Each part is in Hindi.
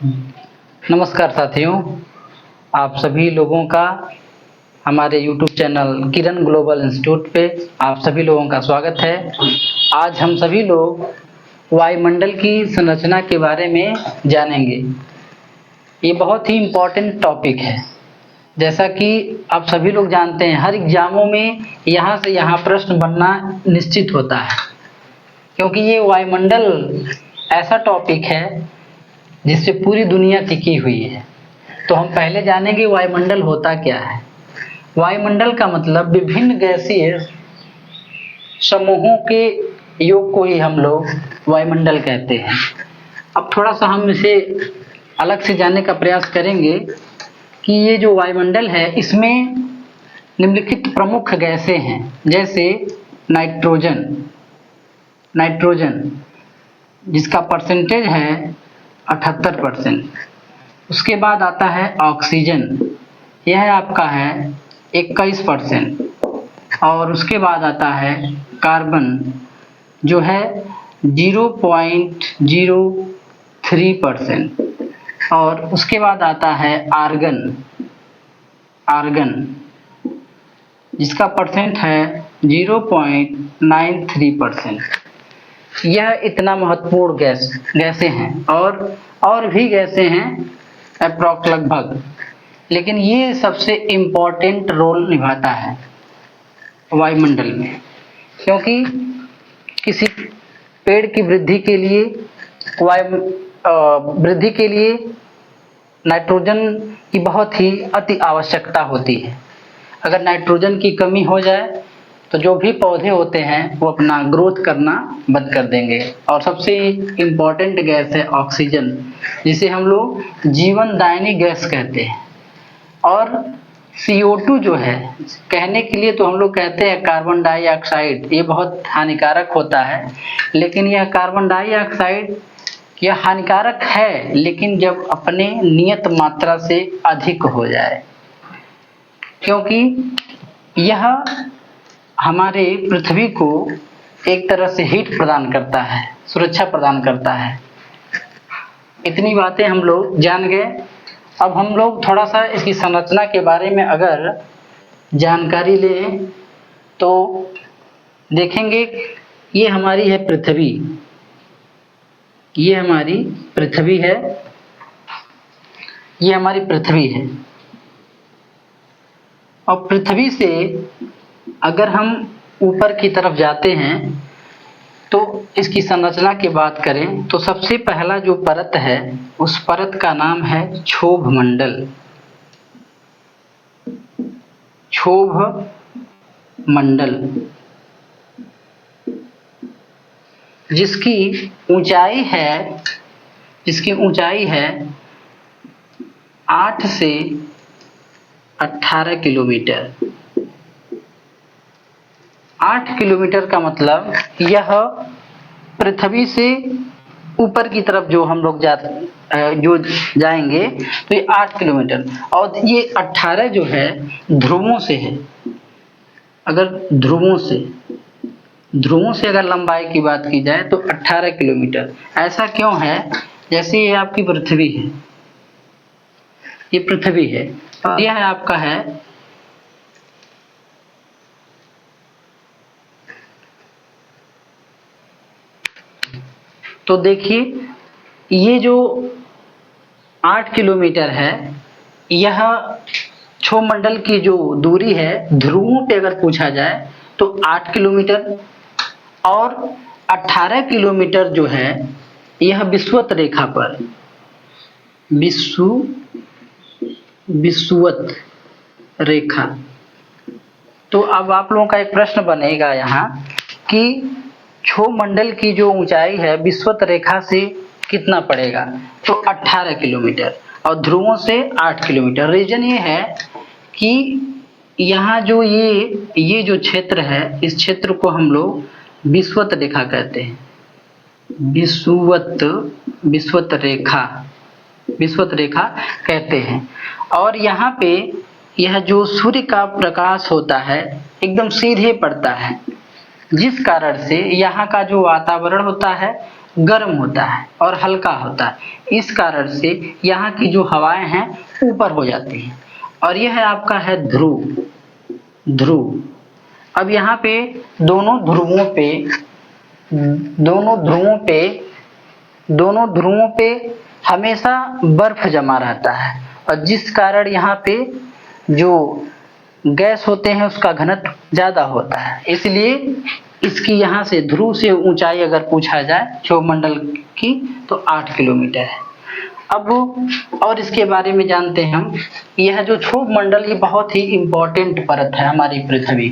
नमस्कार साथियों, आप सभी लोगों का हमारे YouTube चैनल किरण ग्लोबल इंस्टीट्यूट पे आप सभी लोगों का स्वागत है। आज हम सभी लोग वायुमंडल की संरचना के बारे में जानेंगे। ये बहुत ही इम्पोर्टेंट टॉपिक है। जैसा कि आप सभी लोग जानते हैं, हर एग्जामों में यहाँ से यहाँ प्रश्न बनना निश्चित होता है, क्योंकि ये वायुमंडल ऐसा टॉपिक है जिससे पूरी दुनिया टिकी हुई है। तो हम पहले जानेंगे वायुमंडल होता क्या है। वायुमंडल का मतलब विभिन्न गैसीय समूहों के योग को ही हम लोग वायुमंडल कहते हैं। अब थोड़ा सा हम इसे अलग से जानने का प्रयास करेंगे कि ये जो वायुमंडल है इसमें निम्नलिखित प्रमुख गैसें हैं, जैसे नाइट्रोजन जिसका परसेंटेज है 78%। उसके बाद आता है ऑक्सीजन, यह आपका है 21%। और उसके बाद आता है कार्बन जो है 0.03%। और उसके बाद आता है आर्गन जिसका परसेंट है 0.93%। यह इतना महत्वपूर्ण गैसें हैं और भी गैसें हैं अप्रॉक्स लगभग, लेकिन ये सबसे इम्पोर्टेंट रोल निभाता है वायुमंडल में, क्योंकि किसी पेड़ की वृद्धि के लिए नाइट्रोजन की बहुत ही अति आवश्यकता होती है। अगर नाइट्रोजन की कमी हो जाए तो जो भी पौधे होते हैं वो अपना ग्रोथ करना बंद कर देंगे। और सबसे इम्पोर्टेंट गैस है ऑक्सीजन, जिसे हम लोग जीवनदायिनी गैस कहते हैं। और CO2 जो है, कहने के लिए तो हम लोग कहते हैं कार्बन डाइऑक्साइड, ये बहुत हानिकारक होता है, लेकिन यह कार्बन डाइऑक्साइड यह हानिकारक है, लेकिन जब अपने नियत मात्रा से अधिक हो जाए, क्योंकि यह हमारे पृथ्वी को एक तरह से हीट प्रदान करता है, सुरक्षा प्रदान करता है। इतनी बातें हम लोग जान गए। अब हम लोग थोड़ा सा इसकी संरचना के बारे में अगर जानकारी लें तो देखेंगे ये हमारी है पृथ्वी, ये हमारी पृथ्वी है, ये हमारी पृथ्वी है। और पृथ्वी से अगर हम ऊपर की तरफ जाते हैं तो इसकी संरचना की बात करें तो सबसे पहला जो परत है उस परत का नाम है क्षोभ मंडल, जिसकी ऊंचाई है 8 से 18 किलोमीटर। 8 किलोमीटर का मतलब यह पृथ्वी से ऊपर की तरफ जो हम लोग जाएंगे तो ये 8 किलोमीटर, और ये 18 जो है ध्रुवों से है। अगर ध्रुवों से अगर लंबाई की बात की जाए तो 18 किलोमीटर। ऐसा क्यों है? जैसे ये आपकी पृथ्वी है, ये पृथ्वी है, यह है आपका है तो देखिए ये जो 8 किलोमीटर है, यह क्षोभमंडल की जो दूरी है ध्रुवों पे अगर पूछा जाए तो 8 किलोमीटर, और 18 किलोमीटर जो है यह विषुवत रेखा पर, विषुवत रेखा। तो अब आप लोगों का एक प्रश्न बनेगा यहाँ कि क्षोभमंडल की जो ऊंचाई है विषुवत रेखा से कितना पड़ेगा, तो 18 किलोमीटर, और ध्रुवों से 8 किलोमीटर। रीजन ये है कि यहाँ जो ये जो क्षेत्र है, इस क्षेत्र को हम लोग विषुवत रेखा कहते हैं, विषुवत रेखा कहते हैं। और यहाँ पे यह जो सूर्य का प्रकाश होता है एकदम सीधे पड़ता है, जिस कारण से यहाँ का जो वातावरण होता है गर्म होता है और हल्का होता है। इस कारण से यहाँ की जो हवाएं हैं ऊपर हो जाती हैं और यह है आपका है ध्रुव। अब यहाँ पे दोनों ध्रुवों पे हमेशा बर्फ जमा रहता है और जिस कारण यहाँ पे जो गैस होते हैं उसका घनत्व ज्यादा होता है, इसलिए इसकी यहाँ से ध्रुव से ऊंचाई अगर पूछा जाए क्षोभ मंडल की तो 8 किलोमीटर है। अब और इसके बारे में जानते हैं हम। यह जो क्षोभ मंडल ये बहुत ही इम्पोर्टेंट परत है हमारी पृथ्वी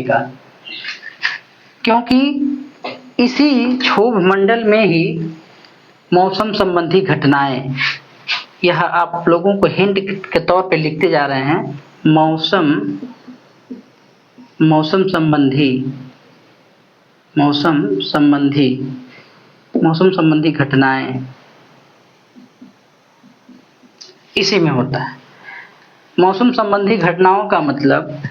का, क्योंकि इसी क्षोभ मंडल में ही मौसम संबंधी घटनाएं, यह आप लोगों को हिंट के तौर पे लिखते जा रहे हैं, मौसम संबंधी घटनाएं इसी में होता है। मौसम संबंधी घटनाओं का मतलब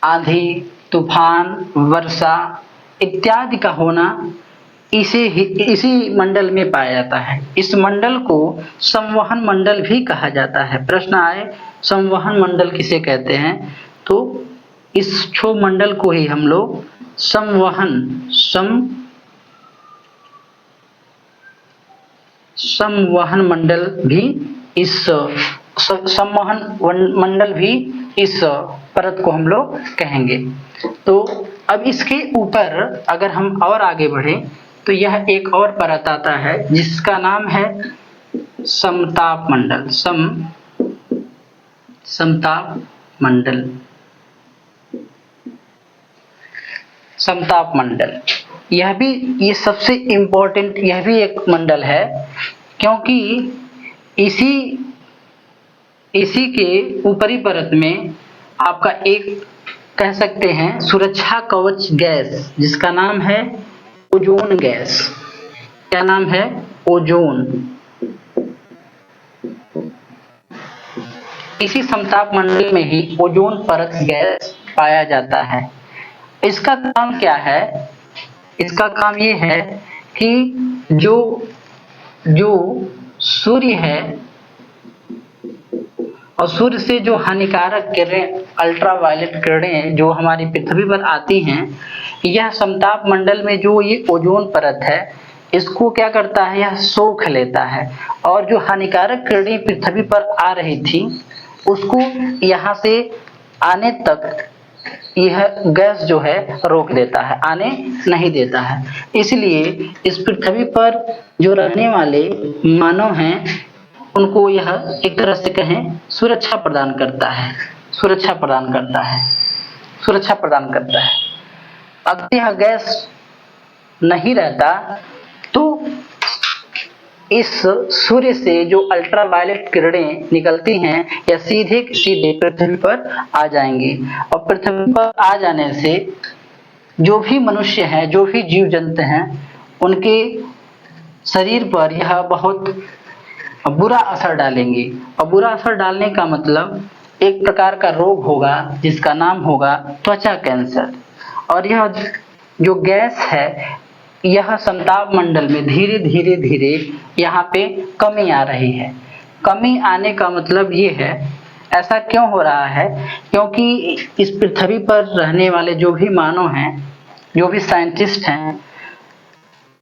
आंधी, तूफान, वर्षा इत्यादि का होना इसी मंडल में पाया जाता है। इस मंडल को संवहन मंडल भी कहा जाता है। प्रश्न आए संवहन मंडल किसे कहते हैं, तो इस क्षोभ मंडल को ही हम लोग संवहन मंडल भी इस परत को हम लोग कहेंगे। तो अब इसके ऊपर अगर हम और आगे बढ़े तो यह एक और परत आता है जिसका नाम है समताप मंडल। ये सबसे इम्पोर्टेंट यह भी एक मंडल है, क्योंकि इसी के ऊपरी परत में आपका एक कह सकते हैं सुरक्षा कवच गैस, जिसका नाम है ओजोन गैस। क्या नाम है? ओजोन। इसी समताप मंडल में ही ओजोन परत गैस पाया जाता है। इसका काम क्या है? इसका काम ये है कि जो सूर्य है और सूर्य से जो हानिकारक किरणें, अल्ट्रावायलेट किरणें जो हमारी पृथ्वी पर आती हैं, यह समताप मंडल में जो ये ओजोन परत है इसको क्या करता है, यह सोख लेता है और जो हानिकारक किरणें पृथ्वी पर आ रही थी उसको यहाँ से आने तक यह गैस जो है रोक देता है, आने नहीं देता है। इसलिए इस पृथ्वी पर जो रहने वाले मानव हैं उनको यह एक तरह से कहें सुरक्षा प्रदान करता है। अगर यह गैस नहीं रहता तो इस सूर्य से जो अल्ट्रावायलेट किरणें निकलती हैं या सीधे पृथ्वी पर आ जाएंगी और पृथ्वी पर आ जाने से जो भी मनुष्य हैं, जो भी जीव जंतु हैं, उनके शरीर पर यह बहुत बुरा असर डालेंगी। और बुरा असर डालने का मतलब एक प्रकार का रोग होगा जिसका नाम होगा त्वचा कैंसर। और यह जो गैस है यह समताप मंडल में धीरे धीरे यहाँ पे कमी आ रही है। कमी आने का मतलब ये है, ऐसा क्यों हो रहा है, क्योंकि इस पृथ्वी पर रहने वाले जो भी मानव हैं, जो भी साइंटिस्ट हैं,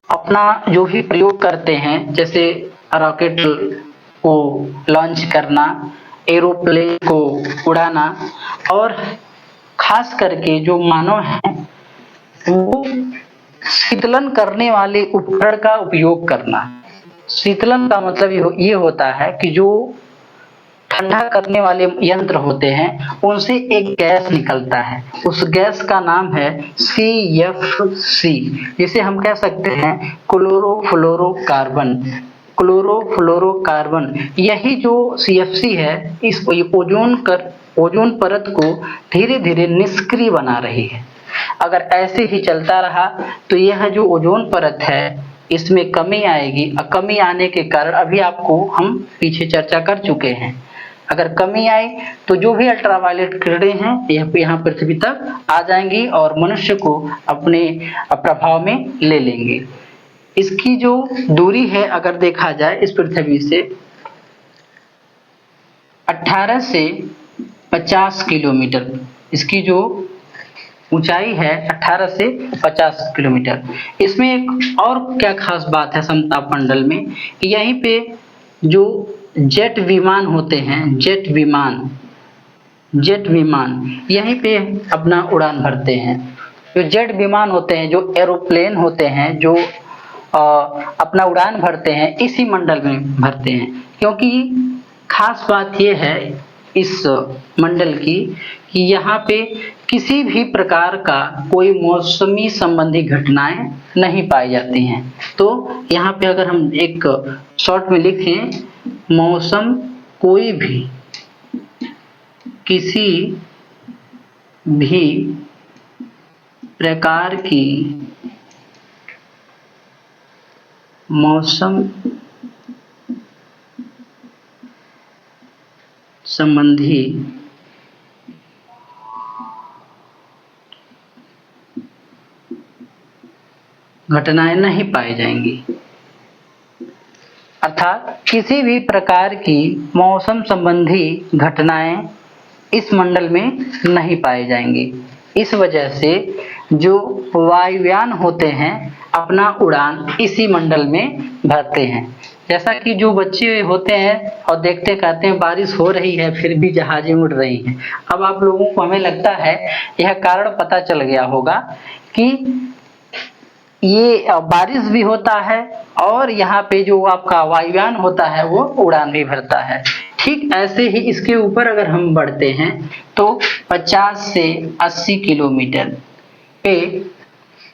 अपना जो भी प्रयोग करते हैं, जैसे रॉकेट को लॉन्च करना, एरोप्लेन को उड़ाना, और खास करके जो मानव हैं वो शीतलन करने वाले उपकरण का उपयोग करना। शीतलन का मतलब ये होता है कि जो ठंडा करने वाले यंत्र होते हैं उनसे एक गैस निकलता है, उस गैस का नाम है CFC, जिसे हम कह सकते हैं क्लोरोफ्लोरोकार्बन। यही जो CFC है इस ओजोन परत को धीरे धीरे निष्क्रिय बना रही है। अगर ऐसे ही चलता रहा तो यह जो ओजोन परत है इसमें कमी आएगी। कमी आने के कारण अभी आपको हम पीछे चर्चा कर चुके हैं, अगर कमी आई तो जो भी अल्ट्रावायलेट किरणें हैं यह यहाँ पृथ्वी तक आ जाएंगी और मनुष्य को अपने प्रभाव में ले लेंगे। इसकी जो दूरी है अगर देखा जाए इस पृथ्वी से 18 से 50 किलोमीटर, इसकी जो ऊंचाई है 18 से 50 किलोमीटर। इसमें एक और क्या खास बात है समताप मंडल में, यहीं पे जो जेट विमान होते हैं, जेट विमान यहीं पे अपना उड़ान भरते हैं। जो जेट विमान होते हैं, जो एरोप्लेन होते हैं, जो अपना उड़ान भरते हैं इसी मंडल में भरते हैं। क्योंकि खास बात यह है इस मंडल की कि यहाँ पे किसी भी प्रकार का कोई मौसमी संबंधी घटनाएं नहीं पाई जाती हैं। तो यहाँ पे अगर हम एक शॉर्ट में लिखें, मौसम कोई भी किसी भी प्रकार की मौसम संबंधी घटनाएं नहीं पाई जाएंगी। अर्थात किसी भी प्रकार की मौसम संबंधी घटनाएं इस मंडल में नहीं पाई जाएंगी। इस वजह से जो वायुयान होते हैं अपना उड़ान इसी मंडल में भरते हैं। जैसा कि जो बच्चे होते हैं और देखते कहते हैं बारिश हो रही है फिर भी जहाजें उड़ रही हैं। अब आप लोगों को हमें लगता है यह कारण पता चल गया होगा कि ये बारिश भी होता है और यहाँ पे जो आपका वायुयान होता है वो उड़ान भी भरता है। ठीक ऐसे ही इसके ऊपर अगर हम बढ़ते हैं तो 50 से 80 किलोमीटर पे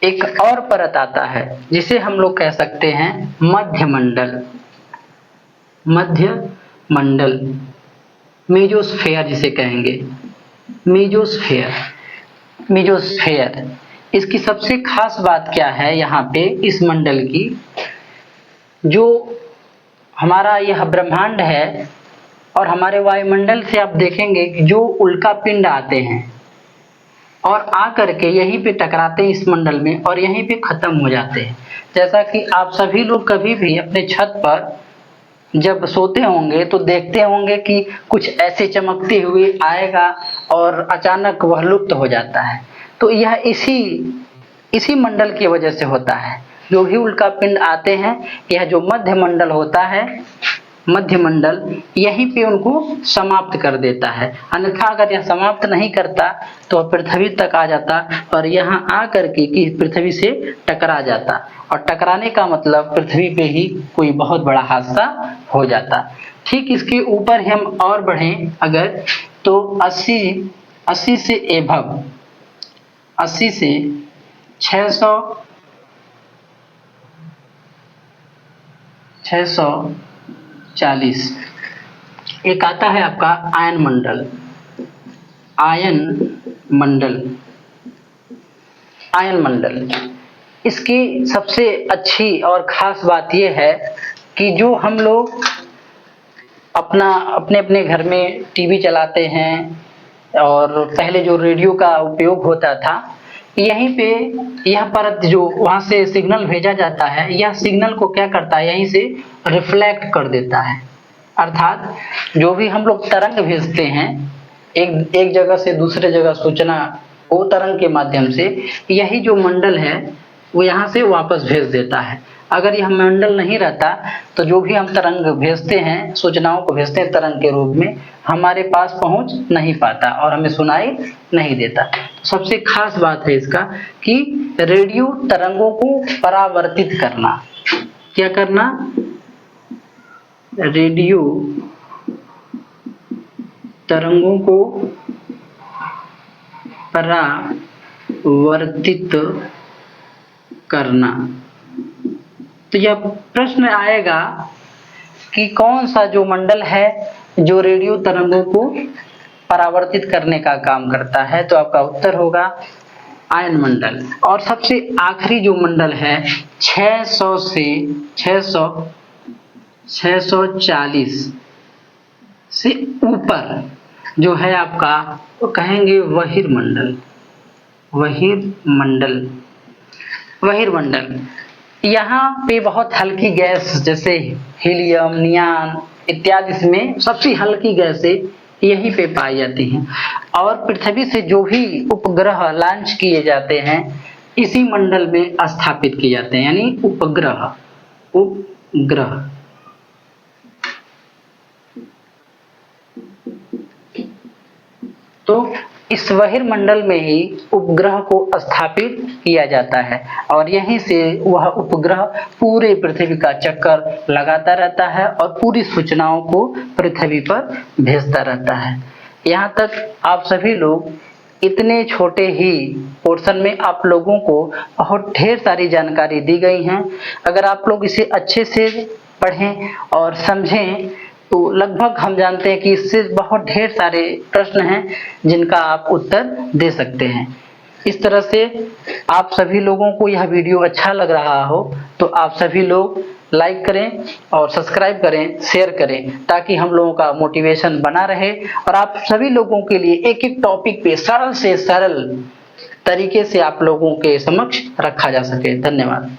एक और परत आता है जिसे हम लोग कह सकते हैं मध्य मंडल, मेजोस्फेयर जिसे कहेंगे, मेजोस्फेयर। इसकी सबसे खास बात क्या है यहाँ पे इस मंडल की, जो हमारा यह ब्रह्मांड है और हमारे वायुमंडल से आप देखेंगे कि जो उल्का पिंड आते हैं और आकर के यहीं पे टकराते हैं इस मंडल में और यहीं पे खत्म हो जाते हैं। जैसा कि आप सभी लोग कभी भी अपने छत पर जब सोते होंगे तो देखते होंगे कि कुछ ऐसे चमकते हुए आएगा और अचानक वह लुप्त हो जाता है। तो यह इसी मंडल की वजह से होता है। जो भी उल्का पिंड आते हैं यह जो मध्य मंडल होता है, मध्य मंडल यहीं पे उनको समाप्त कर देता है। अन्यथा अगर यह समाप्त नहीं करता तो पृथ्वी तक आ जाता और यहाँ आकर के कि पृथ्वी से टकरा जाता, और टकराने का मतलब पृथ्वी पे ही कोई बहुत बड़ा हादसा हो जाता। ठीक इसके ऊपर हम और बढ़ें अगर तो 80 से एभव 80 से 640 एक आता है आपका आयन मंडल। इसकी सबसे अच्छी और खास बात यह है कि जो हम लोग अपने अपने घर में टीवी चलाते हैं और पहले जो रेडियो का उपयोग होता था, यहीं पे यह परत जो वहां से सिग्नल भेजा जाता है, यह सिग्नल को क्या करता है, यहीं से रिफ्लेक्ट कर देता है। अर्थात जो भी हम लोग तरंग भेजते हैं एक जगह से दूसरे जगह सूचना वो तरंग के माध्यम से, यही जो मंडल है वो यहाँ से वापस भेज देता है। अगर यह मंडल नहीं रहता तो जो भी हम तरंग भेजते हैं, सूचनाओं को भेजते हैं तरंग के रूप में, हमारे पास पहुंच नहीं पाता और हमें सुनाई नहीं देता। सबसे खास बात है इसका कि रेडियो तरंगों को परावर्तित करना। क्या करना? रेडियो तरंगों को परावर्तित करना। तो यह प्रश्न आएगा कि कौन सा जो मंडल है जो रेडियो तरंगों को परावर्तित करने का काम करता है, तो आपका उत्तर होगा आयन मंडल। और सबसे आखिरी जो मंडल है 600 से 640 से ऊपर जो है आपका, तो कहेंगे बहिर्मंडल। यहाँ पे बहुत हल्की गैस जैसे हीलियम, नियान इत्यादि इसमें सबसे हल्की गैसें यहीं पे पाई जाती हैं और पृथ्वी से जो भी उपग्रह लॉन्च किए जाते हैं इसी मंडल में स्थापित किए जाते हैं, यानी उपग्रह। उपग्रह तो इस बहिर्मंडल में ही उपग्रह को स्थापित किया जाता है और यहीं से वह उपग्रह पूरे पृथ्वी का चक्कर लगाता रहता है और पूरी सूचनाओं को पृथ्वी पर भेजता रहता है। यहाँ तक आप सभी लोग इतने छोटे ही पोर्शन में आप लोगों को बहुत ढेर सारी जानकारी दी गई हैं। अगर आप लोग इसे अच्छे से पढ़ें और समझें तो लगभग हम जानते हैं कि इससे बहुत ढेर सारे प्रश्न हैं जिनका आप उत्तर दे सकते हैं। इस तरह से आप सभी लोगों को यह वीडियो अच्छा लग रहा हो तो आप सभी लोग लाइक करें और सब्सक्राइब करें, शेयर करें ताकि हम लोगों का मोटिवेशन बना रहे और आप सभी लोगों के लिए एक एक टॉपिक पे सरल से सरल तरीके से आप लोगों के समक्ष रखा जा सके। धन्यवाद।